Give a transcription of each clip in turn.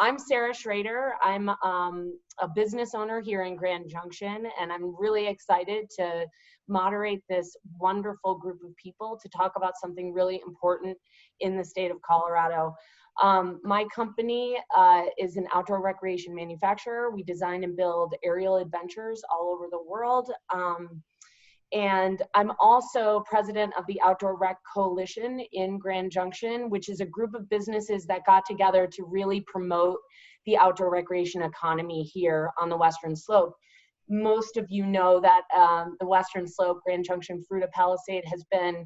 I'm Sarah Schrader. I'm a business owner here in Grand Junction, and I'm really excited to moderate this wonderful group of people to talk about something really important in the state of Colorado. My company is an outdoor recreation manufacturer. We design and build aerial adventures all over the world. And I'm also president of the Outdoor Rec Coalition in Grand Junction, which is a group of businesses that got together to really promote the outdoor recreation economy here on the Western Slope. Most of you know that the Western Slope, Grand Junction, Fruita Palisade has been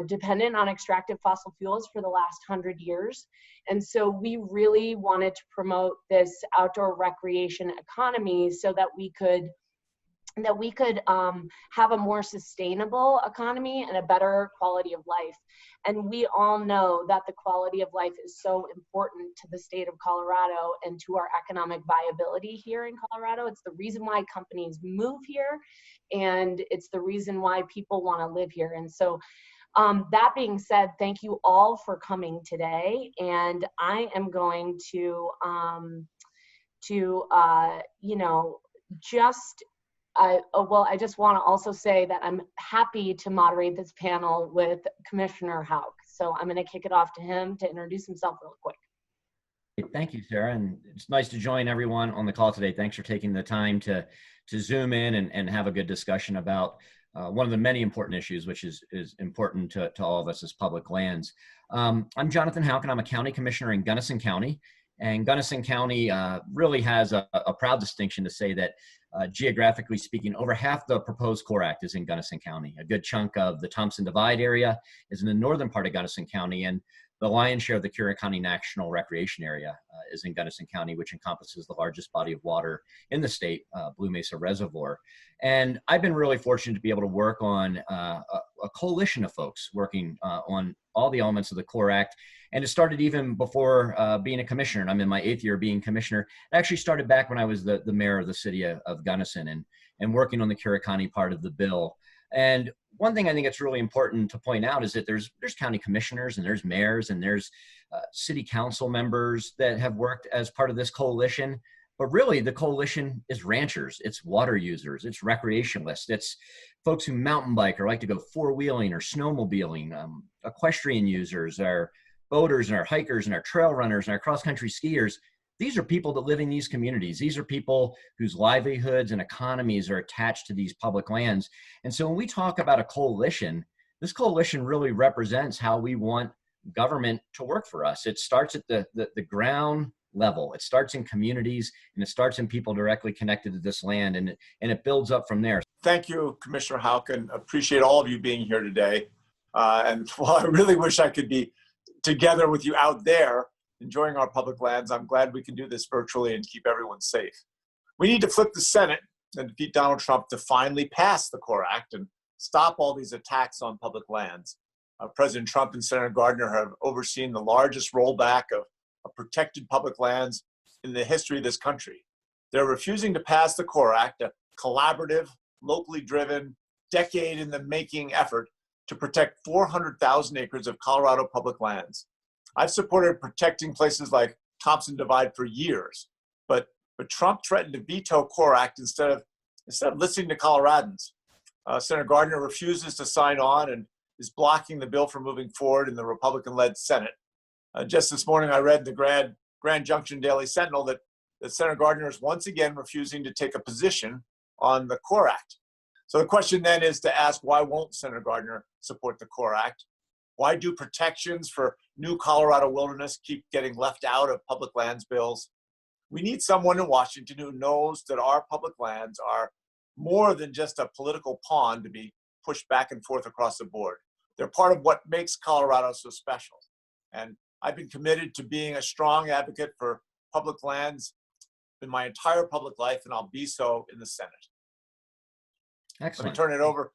dependent on extractive fossil fuels for the last 100 years. And so we really wanted to promote this outdoor recreation economy so that we could have a more sustainable economy and a better quality of life. And we all know that the quality of life is so important to the state of Colorado and to our economic viability here in Colorado. It's the reason why companies move here, and it's the reason why people want to live here. And so that being said, thank you all for coming today. And I am going to I just want to also say that I'm happy to moderate this panel with Commissioner Houck. So I'm going to kick it off to him to introduce himself real quick. Thank you, Sarah. And it's nice to join everyone on the call today. Thanks for taking the time to zoom in and have a good discussion about one of the many important issues, which is important to all of us as public lands. I'm Jonathan Houck, and I'm a county commissioner in Gunnison County. And Gunnison County really has a proud distinction to say that geographically speaking, over half the proposed Core Act is in Gunnison County. A good chunk of the Thompson Divide area is in the northern part of Gunnison County, and the lion's share of the Keurig County National Recreation Area is in Gunnison County, which encompasses the largest body of water in the state, Blue Mesa Reservoir. And I've been really fortunate to be able to work on a coalition of folks working on all the elements of the Core Act. And it started even before being a commissioner, and I'm in my 8th year being commissioner. It actually started back when I was the mayor of the city of Gunnison and working on the Keurig County part of the bill. And one thing I think it's really important to point out is that there's county commissioners and there's mayors and there's city council members that have worked as part of this coalition. But really, the coalition is ranchers, it's water users, it's recreationalists, it's folks who mountain bike or like to go four-wheeling or snowmobiling, equestrian users, our boaters and our hikers and our trail runners and our cross-country skiers. These are people that live in these communities. These are people whose livelihoods and economies are attached to these public lands. And so when we talk about a coalition, this coalition really represents how we want government to work for us. It starts at the ground level. It starts in communities, and it starts in people directly connected to this land, and it builds up from there. Thank you, Commissioner Houck, and appreciate all of you being here today. And while I really wish I could be together with you out there, enjoying our public lands, I'm glad we can do this virtually and keep everyone safe. We need to flip the Senate and defeat Donald Trump to finally pass the Core Act and stop all these attacks on public lands. President Trump and Senator Gardner have overseen the largest rollback of protected public lands in the history of this country. They're refusing to pass the Core Act, a collaborative, locally driven, decade in the making effort to protect 400,000 acres of Colorado public lands. I've supported protecting places like Thompson Divide for years, but Trump threatened to veto Core Act instead of listening to Coloradans. Senator Gardner refuses to sign on and is blocking the bill from moving forward in the Republican-led Senate. Just this morning, I read the Grand Junction Daily Sentinel that Senator Gardner is once again refusing to take a position on the Core Act. So the question then is to ask, why won't Senator Gardner support the Core Act? Why do protections for new Colorado wilderness keep getting left out of public lands bills? We need someone in Washington who knows that our public lands are more than just a political pawn to be pushed back and forth across the board. They're part of what makes Colorado so special. And I've been committed to being a strong advocate for public lands in my entire public life, and I'll be so in the Senate. Excellent. Let me turn it over.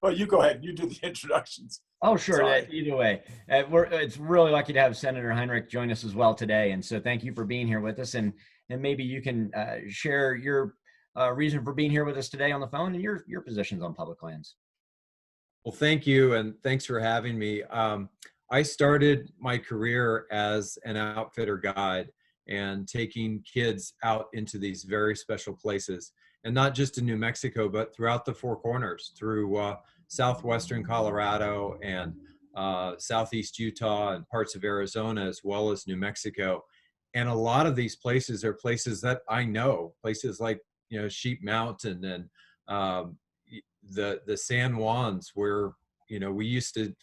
Well, you go ahead. You do the introductions. Oh, sure. Either way. It's really lucky to have Senator Heinrich join us as well today. And so thank you for being here with us. And maybe you can share your reason for being here with us today on the phone and your positions on public lands. Well, thank you. And thanks for having me. I started my career as an outfitter guide and taking kids out into these very special places, and not just in New Mexico, but throughout the Four Corners, through southwestern Colorado and southeast Utah and parts of Arizona, as well as New Mexico. And a lot of these places are places that I know, places like, Sheep Mountain and the San Juans, where, we used to,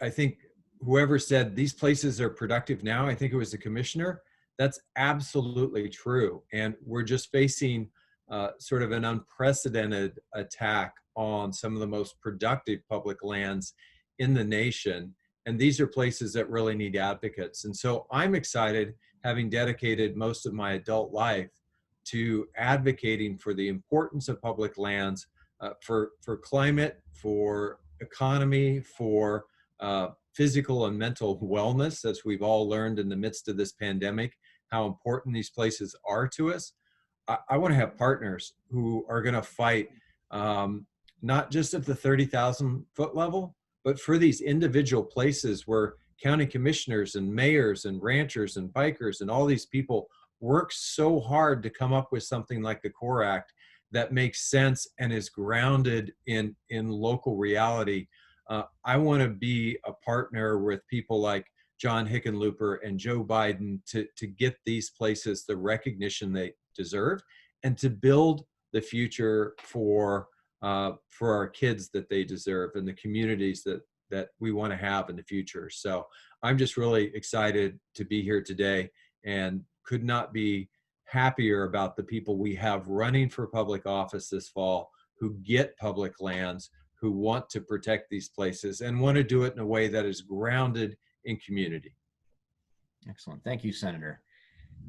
I think whoever said these places are productive now, I think it was the commissioner. That's absolutely true. And we're just facing sort of an unprecedented attack on some of the most productive public lands in the nation. And these are places that really need advocates. And so I'm excited, having dedicated most of my adult life to advocating for the importance of public lands, for climate, for economy, for physical and mental wellness, as we've all learned in the midst of this pandemic, how important these places are to us. I want to have partners who are going to fight, not just at the 30,000 foot level, but for these individual places where county commissioners and mayors and ranchers and bikers and all these people work so hard to come up with something like the CORE Act that makes sense and is grounded in local reality. I want to be a partner with people like John Hickenlooper and Joe Biden to get these places the recognition they deserve, and to build the future for our kids that they deserve, and the communities that we want to have in the future. So I'm just really excited to be here today, and could not be happier about the people we have running for public office this fall, who get public lands, who want to protect these places and want to do it in a way that is grounded in community. Excellent. Thank you, Senator.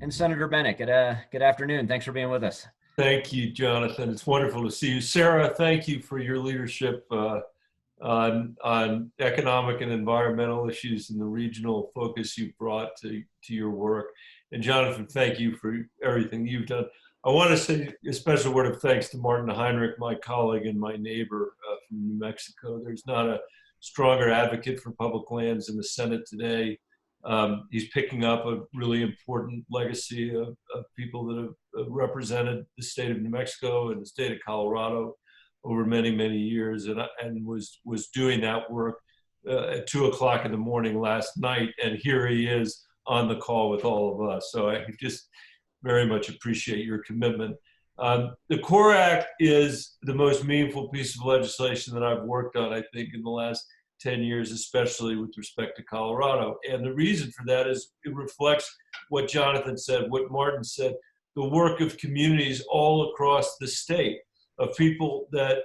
And Senator Bennet, good afternoon. Thanks for being with us. Thank you, Jonathan. It's wonderful to see you. Sarah, thank you for your leadership on economic and environmental issues and the regional focus you brought to your work. And Jonathan, thank you for everything you've done. I want to say a special word of thanks to Martin Heinrich, my colleague and my neighbor from New Mexico. There's not a stronger advocate for public lands in the Senate today. He's picking up a really important legacy of people that have represented the state of New Mexico and the state of Colorado over many, many years, and was doing that work at 2 o'clock in the morning last night. And here he is on the call with all of us. So I just very much appreciate your commitment. The CORE Act is the most meaningful piece of legislation that I've worked on, I think, in the last 10 years, especially with respect to Colorado. And the reason for that is it reflects what Jonathan said, what Martin said, the work of communities all across the state, of people that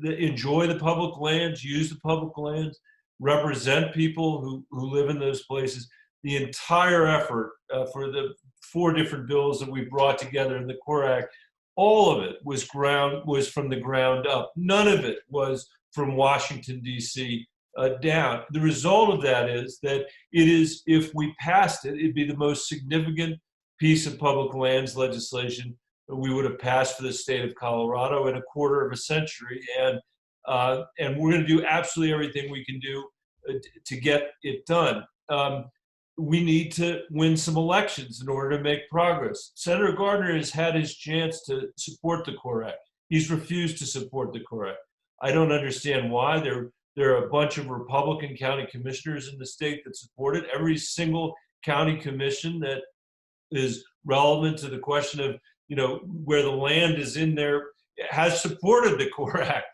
enjoy the public lands, use the public lands, represent people who live in those places. The entire effort for the 4 different bills that we brought together in the CORE Act, all of it was from the ground up. None of it was from Washington, D.C. Down. The result of that is that if we passed it, it'd be the most significant piece of public lands legislation that we would have passed for the state of Colorado in a quarter of a century. And we're going to do absolutely everything we can do to get it done. We need to win some elections in order to make progress. Senator Gardner has had his chance to support the CORE Act. He's refused to support the CORE Act. I don't understand why. There are a bunch of Republican county commissioners in the state that support it. Every single county commission that is relevant to the question of, where the land is in there has supported the CORE Act.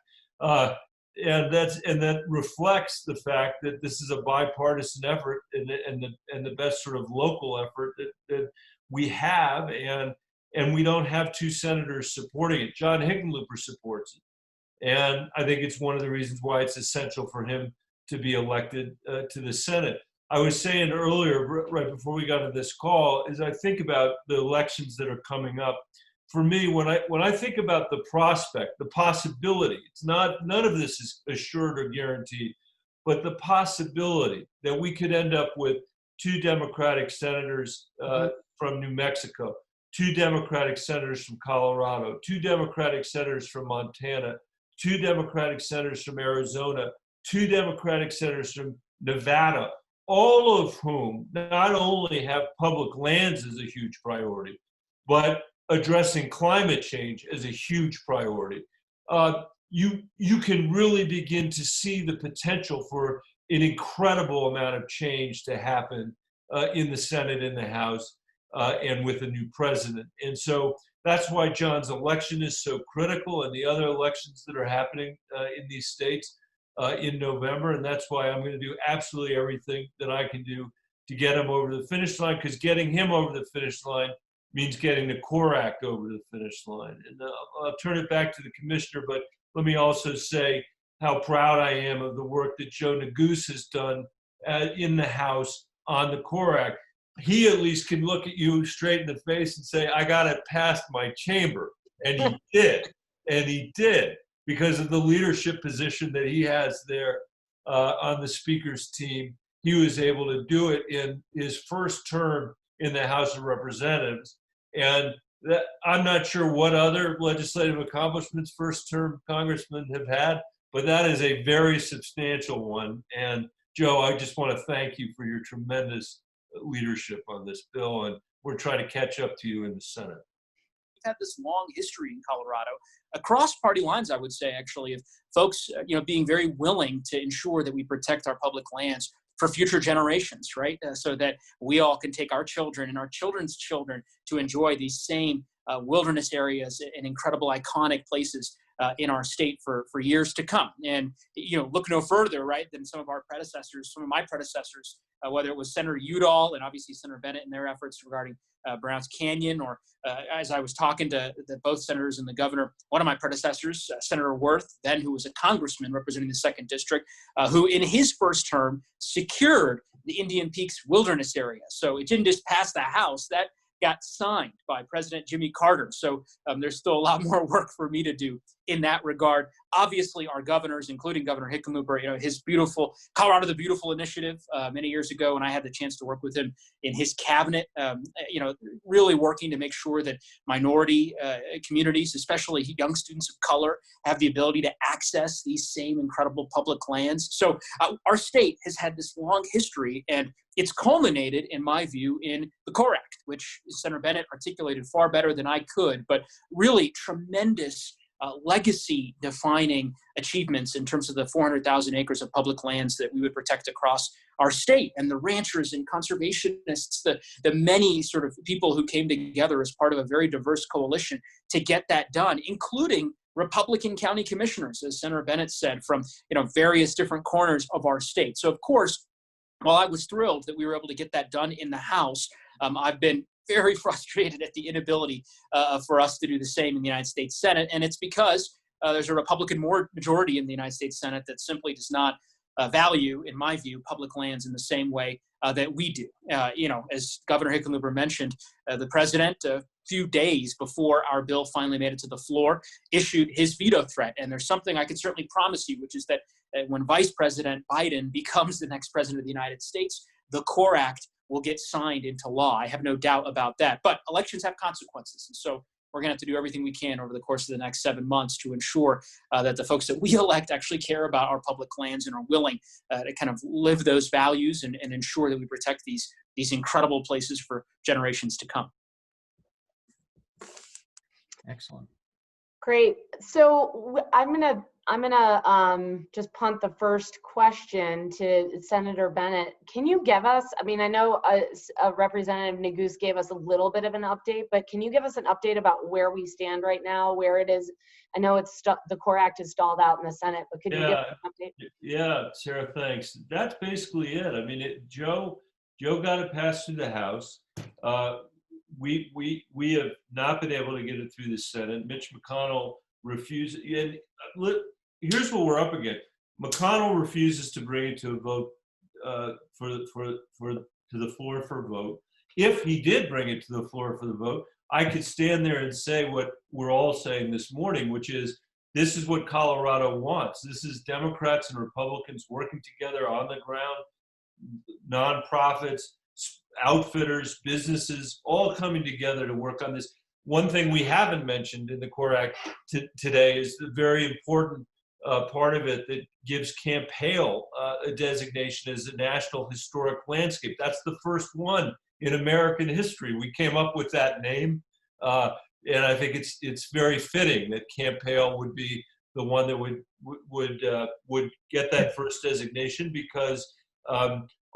And that reflects the fact that this is a bipartisan effort and the best sort of local effort that we have, and we don't have 2 senators supporting it. John Hickenlooper supports it, and I think it's one of the reasons why it's essential for him to be elected to the Senate. I was saying earlier, right before we got to this call, is I think about the elections that are coming up. For me, when I think about the prospect, the possibility, none of this is assured or guaranteed, but the possibility that we could end up with 2 Democratic senators from New Mexico, 2 Democratic senators from Colorado, 2 Democratic senators from Montana, 2 Democratic senators from Arizona, 2 Democratic senators from Nevada, all of whom not only have public lands as a huge priority, but addressing climate change as a huge priority. You can really begin to see the potential for an incredible amount of change to happen in the Senate, in the House, and with a new president. And so that's why John's election is so critical, and the other elections that are happening in these states in November. And that's why I'm going to do absolutely everything that I can do to get him over the finish line, because getting him over the finish line means getting the CORE Act over the finish line. And I'll turn it back to the commissioner, but let me also say how proud I am of the work that Joe Neguse has done in the House on the CORE Act. He at least can look at you straight in the face and say, I got it past my chamber. And he did. And he did, because of the leadership position that he has there on the speaker's team. He was able to do it in his first term in the House of Representatives. And I'm not sure what other legislative accomplishments first-term congressmen have had, but that is a very substantial one. And Joe, I just want to thank you for your tremendous leadership on this bill, and we're trying to catch up to you in the Senate. We've had this long history in Colorado, across party lines, I would say, actually, of folks, being very willing to ensure that we protect our public lands for future generations, right? So that we all can take our children and our children's children to enjoy these same wilderness areas and incredible iconic places in our state for years to come. And, look no further, right, than some of my predecessors, whether it was Senator Udall and obviously Senator Bennet and their efforts regarding Browns Canyon, or as I was talking to both senators and the governor, one of my predecessors, Senator Worth, then who was a congressman representing the 2nd District, who in his first term secured the Indian Peaks Wilderness Area. So it didn't just pass the House, that got signed by President Jimmy Carter. So there's still a lot more work for me to do in that regard. Obviously, our governors, including Governor Hickenlooper, his beautiful Colorado the Beautiful initiative many years ago, and I had the chance to work with him in his cabinet, really working to make sure that minority communities, especially young students of color, have the ability to access these same incredible public lands. So our state has had this long history, and it's culminated, in my view, in the CORE Act, which Senator Bennet articulated far better than I could, but really tremendous legacy-defining achievements in terms of the 400,000 acres of public lands that we would protect across our state, and the ranchers and conservationists, the many sort of people who came together as part of a very diverse coalition to get that done, including Republican county commissioners, as Senator Bennet said, from various different corners of our state. So, of course, while I was thrilled that we were able to get that done in the House, I've been very frustrated at the inability for us to do the same in the United States Senate. And it's because there's a Republican majority in the United States Senate that simply does not value, in my view, public lands in the same way that we do. As Governor Hickenlooper mentioned, the president, a few days before our bill finally made it to the floor, issued his veto threat. And there's something I can certainly promise you, which is that when Vice President Biden becomes the next president of the United States, the CORE Act will get signed into law. I have no doubt about that. But elections have consequences. And so we're going to have to do everything we can over the course of the next 7 months to ensure that the folks that we elect actually care about our public lands and are willing to kind of live those values and ensure that we protect these incredible places for generations to come. Excellent. Great. So I'm gonna just punt the first question to Senator Bennet. Can you give us, I know Representative Neguse gave us a little bit of an update, but can you give us an update about where we stand right now, where it is? I know the CORE Act is stalled out in the Senate, but could you give us an update? Yeah, Sarah, thanks. That's basically it. Joe got it passed through the House. We have not been able to get it through the Senate. Mitch McConnell refuses. And here's what we're up against. McConnell refuses to bring it to a vote to the floor for a vote. If he did bring it to the floor for the vote, I could stand there and say what we're all saying this morning, which is this is what Colorado wants. This is Democrats and Republicans working together on the ground, nonprofits, outfitters, businesses, all coming together to work on this. One thing we haven't mentioned in the CORE Act today is the very important part of it that gives Camp Hale a designation as a National Historic Landscape. That's the first one in American history. We came up with that name, and I think it's very fitting that Camp Hale would be the one that would get that first designation, because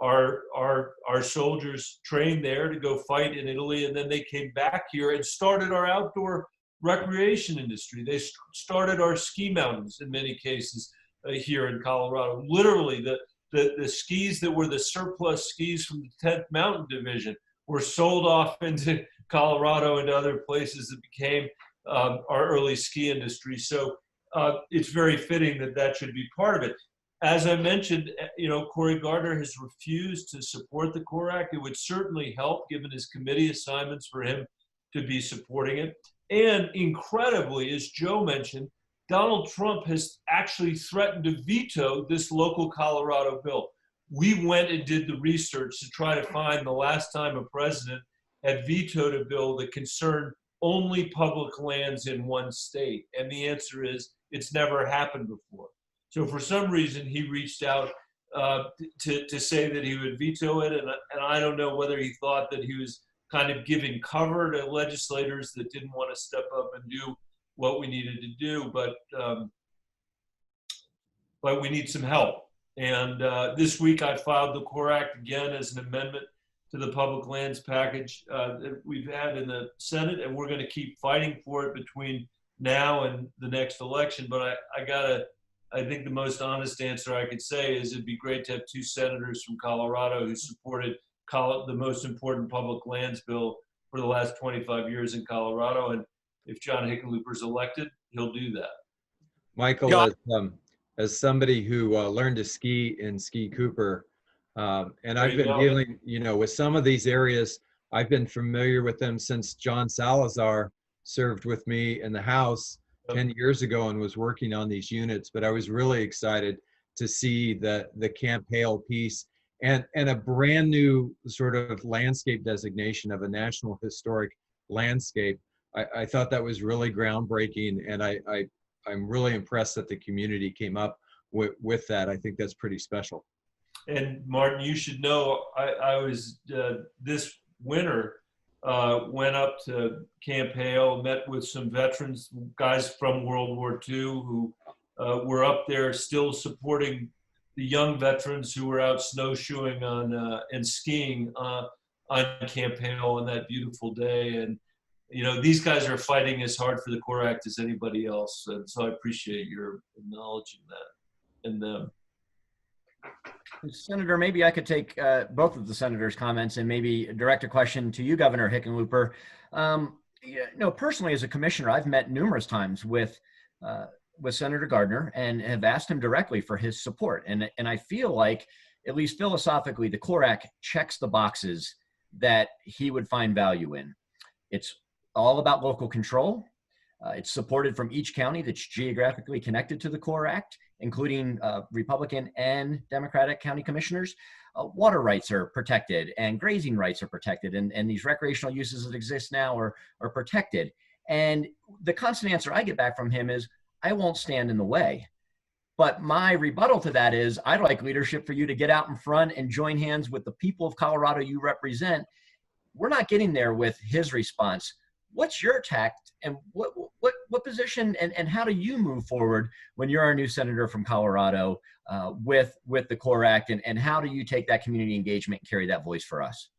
our soldiers trained there to go fight in Italy, and then they came back here and started our outdoor recreation industry. They started our ski mountains in many cases here in Colorado. Literally, the skis that were the surplus skis from the 10th Mountain Division were sold off into Colorado and other places that became our early ski industry. So it's very fitting that that should be part of it. As I mentioned, Cory Gardner has refused to support the CORE Act. It would certainly help, given his committee assignments, for him to be supporting it. And incredibly, as Joe mentioned, Donald Trump has actually threatened to veto this local Colorado bill. We went and did the research to try to find the last time a president had vetoed a bill that concerned only public lands in one state. And the answer is, it's never happened before. So for some reason, he reached out to say that he would veto it. And I don't know whether he thought that he was kind of giving cover to legislators that didn't want to step up and do what we needed to do, but we need some help. And this week I filed the CORE Act again as an amendment to the public lands package that we've had in the Senate, and we're going to keep fighting for it between now and the next election. But I think the most honest answer I could say is it'd be great to have two senators from Colorado who supported the most important public lands bill for the last 25 years in Colorado. And if John Hickenlooper is elected, he'll do that. Michael, as somebody who learned to ski in Ski Cooper, and I've been dealing, with some of these areas, I've been familiar with them since John Salazar served with me in the House 10 years ago and was working on these units. But I was really excited to see the Camp Hale piece and a brand new sort of landscape designation of a National Historic Landscape. I thought that was really groundbreaking, and I'm really impressed that the community came up with that. I think that's pretty special. And Martin, you should know, I was this winter went up to Camp Hale, met with some veterans, guys from World War II who were up there still supporting the young veterans who were out snowshoeing and skiing on Camp Hale on that beautiful day. And these guys are fighting as hard for the CORE Act as anybody else. And so I appreciate your acknowledging that. And Senator, maybe I could take both of the senators' comments and maybe direct a question to you, Governor Hickenlooper. Personally, as a commissioner, I've met numerous times with Senator Gardner and have asked him directly for his support. And I feel like, at least philosophically, the CORE Act checks the boxes that he would find value in. It's all about local control. It's supported from each county that's geographically connected to the CORE Act, including Republican and Democratic county commissioners. Water rights are protected and grazing rights are protected, and these recreational uses that exist now are protected. And the constant answer I get back from him is, I won't stand in the way. But my rebuttal to that is, I'd like leadership for you to get out in front and join hands with the people of Colorado you represent. We're not getting there with his response. What's your tact, and what position and how do you move forward when you're our new senator from Colorado with the CORE Act, and how do you take that community engagement and carry that voice for us?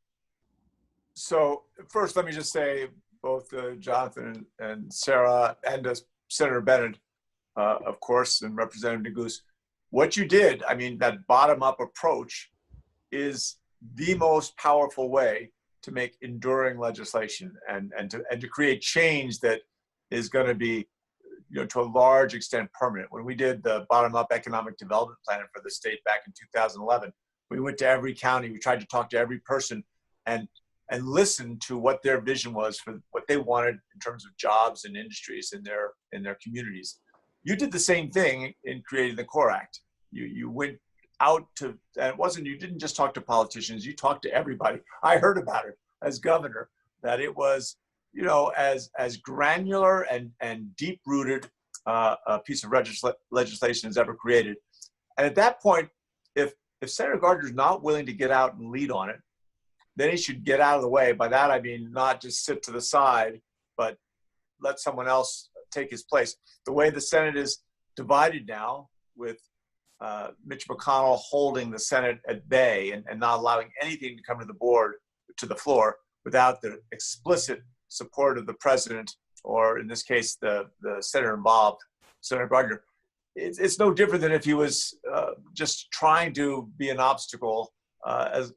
So first, let me just say, both Jonathan and Sarah and Senator Bennet, of course, and Representative Neguse, what you did, that bottom-up approach is the most powerful way to make enduring legislation and to create change that is going to be, to a large extent permanent. When we did the bottom-up economic development plan for the state back in 2011, we went to every county, we tried to talk to every person and listen to what their vision was for what they wanted in terms of jobs and industries in their communities. You did the same thing in creating the CORE Act. You went out to, and you didn't just talk to politicians, you talked to everybody. I heard about it as governor, that it was, as granular and deep-rooted piece of legislation is ever created. And at that point, if Senator Gardner's not willing to get out and lead on it, then he should get out of the way. By that, I mean not just sit to the side, but let someone else take his place. The way the Senate is divided now, with Mitch McConnell holding the Senate at bay and not allowing anything to come to the floor without the explicit support of the president, or in this case, the senator involved, Senator Gardner. It's no different than if he was just trying to be an obstacle as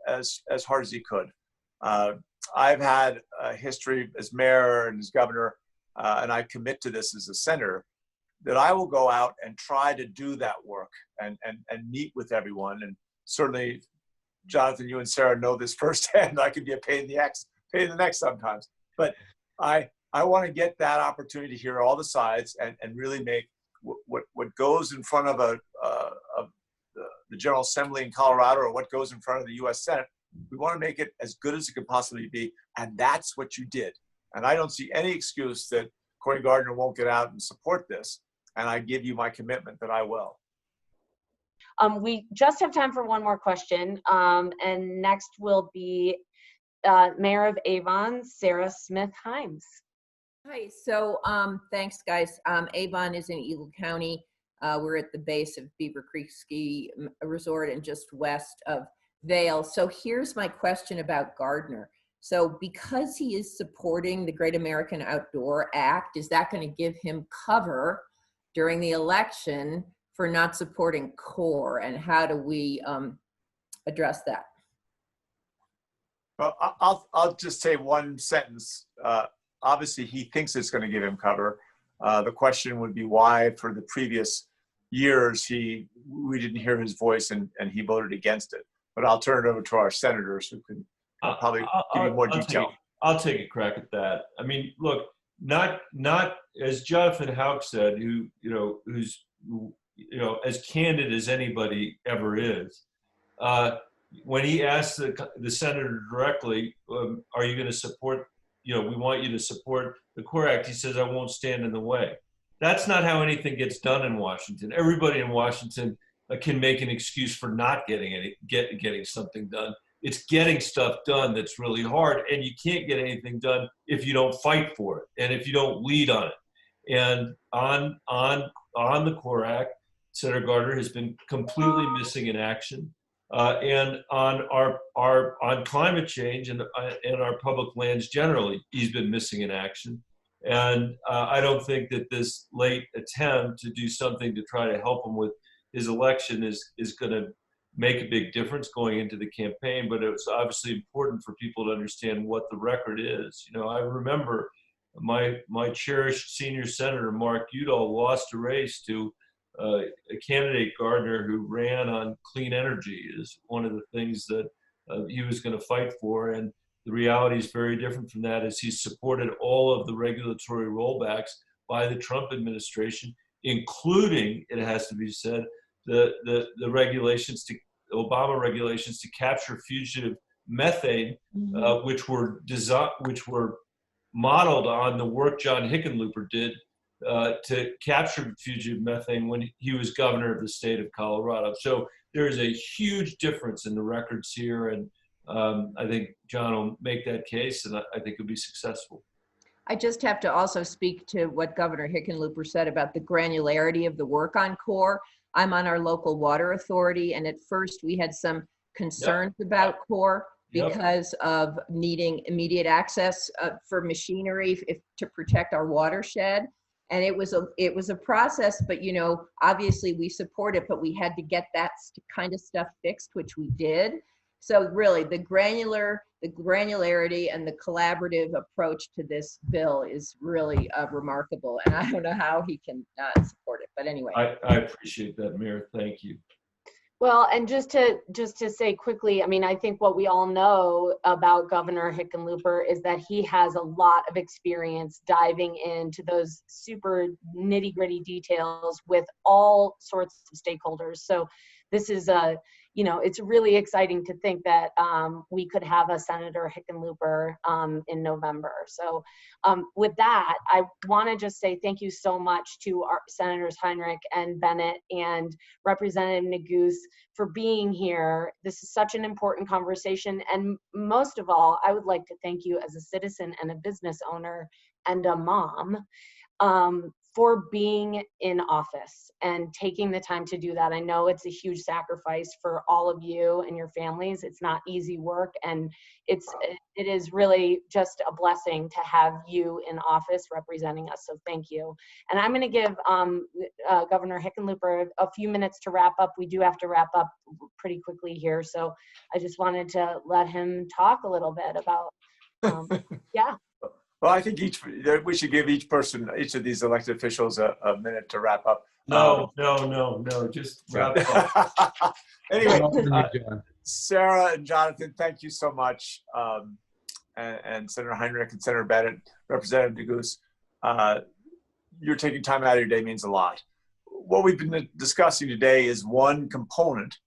hard as he could. I've had a history as mayor and as governor, and I commit to this as a senator, that I will go out and try to do that work and meet with everyone. And certainly, Jonathan, you and Sarah know this firsthand. I could be a pain in the neck sometimes. But I want to get that opportunity to hear all the sides and really make what goes in front of the General Assembly in Colorado, or what goes in front of the U.S. Senate. We want to make it as good as it could possibly be, and that's what you did. And I don't see any excuse that Cory Gardner won't get out and support this, and I give you my commitment that I will. We just have time for one more question, and next will be Mayor of Avon, Sarah Smith-Himes. Hi, so thanks guys. Avon is in Eagle County. We're at the base of Beaver Creek Ski Resort and just west of Vail. So here's my question about Gardner. So because he is supporting the Great American Outdoor Act, is that going to give him cover during the election for not supporting CORE, and how do we address that? Well, I'll just say one sentence. Obviously, he thinks it's going to give him cover. The question would be why, for the previous years, we didn't hear his voice and he voted against it. But I'll turn it over to our senators, who can probably give you more detail. I'll take a crack at that. I mean, look, not as Jonathan Houck said, who's as candid as anybody ever is. When he asked the senator directly, "Are you going to support? We want you to support the CORE Act." He says, "I won't stand in the way." That's not how anything gets done in Washington. Everybody in Washington can make an excuse for not getting something done. It's getting stuff done that's really hard, and you can't get anything done if you don't fight for it and if you don't lead on it. And on the CORE Act, Senator Gardner has been completely missing in action. And on climate change and our public lands generally, he's been missing in action. And I don't think that this late attempt to do something to try to help him with his election is going to make a big difference going into the campaign. But it's obviously important for people to understand what the record is. I remember my cherished senior senator, Mark Udall, lost a race to a candidate, Gardner, who ran on clean energy is one of the things that he was going to fight for. And the reality is very different from that, as he's supported all of the regulatory rollbacks by the Trump administration, including, it has to be said, the regulations, Obama regulations to capture fugitive methane, which were modeled on the work John Hickenlooper did to capture fugitive methane when he was governor of the state of Colorado. So there is a huge difference in the records here, and I think John will make that case, and I think he'll be successful. I just have to also speak to what Governor Hickenlooper said about the granularity of the work on CORE. I'm on our local water authority, and at first we had some concerns about CORE because of needing immediate access for machinery to protect our watershed. And it was a process, but obviously we support it, but we had to get that kind of stuff fixed, which we did. So really, the granularity and the collaborative approach to this bill is really remarkable. And I don't know how he can support it, but anyway. I appreciate that, Mayor. Thank you. Well, and just to say quickly, I mean, I think what we all know about Governor Hickenlooper is that he has a lot of experience diving into those super nitty-gritty details with all sorts of stakeholders. So this is you know, it's really exciting to think that we could have a Senator Hickenlooper in November. So with that, I want to just say thank you so much to our Senators Heinrich and Bennet and Representative Neguse for being here. This is such an important conversation. And most of all, I would like to thank you as a citizen and a business owner and a mom for being in office and taking the time to do that. I know it's a huge sacrifice for all of you and your families. It's not easy work, and it is really just a blessing to have you in office representing us. So thank you. And I'm going to give Governor Hickenlooper a few minutes to wrap up. We do have to wrap up pretty quickly here, so I just wanted to let him talk a little bit about yeah. Well, I think we should give each of these elected officials a minute to wrap up. No, just wrap up. Anyway, Sarah and Jonathan, thank you so much. And Senator Heinrich and Senator Bennet, Representative Neguse, you're taking time out of your day means a lot. What we've been discussing today is one component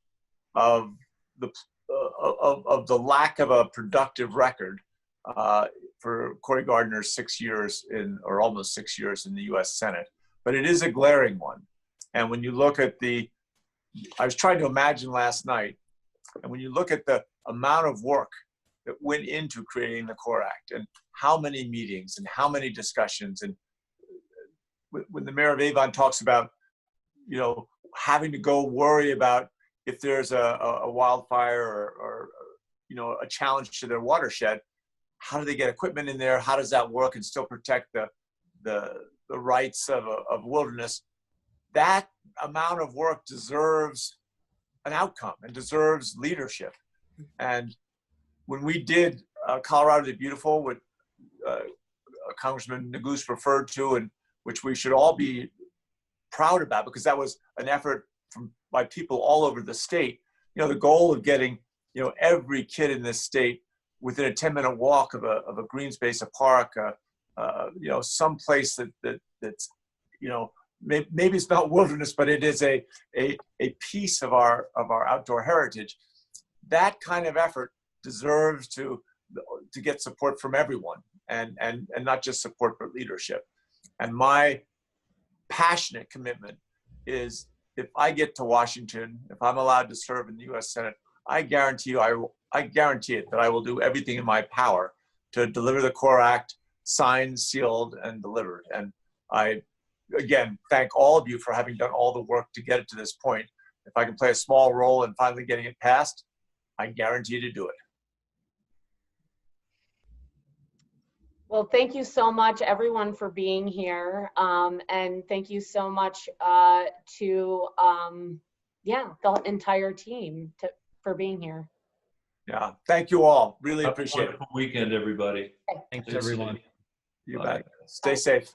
of the lack of a productive record for Cory Gardner's 6 years or almost 6 years in the U.S. Senate. But it is a glaring one. And when you look at I was trying to imagine last night, and when you look at the amount of work that went into creating the CORE Act and how many meetings and how many discussions, and when the mayor of Avon talks about, you know, having to go worry about if there's a wildfire or you know, a challenge to their watershed, how do they get equipment in there? How does that work and still protect the rights of wilderness? That amount of work deserves an outcome and deserves leadership. And when we did Colorado the Beautiful, what Congressman Neguse referred to, and which we should all be proud about, because that was an effort by people all over the state. You know, the goal of getting, you know, every kid in this state within a 10-minute walk of a green space, a park, you know, some place that's, you know, maybe it's not wilderness, but it is a piece of our outdoor heritage. That kind of effort deserves to get support from everyone, and not just support, but leadership. And my passionate commitment is, if I get to Washington, if I'm allowed to serve in the U.S. Senate, I guarantee it that I will do everything in my power to deliver the CORE Act, signed, sealed, and delivered. And I, again, thank all of you for having done all the work to get it to this point. If I can play a small role in finally getting it passed, I guarantee to do it. Well, thank you so much, everyone, for being here. And thank you so much to the entire team for being here. Yeah, thank you all. Really appreciate it. Wonderful weekend, everybody. Thanks, everyone. You bet. Stay safe.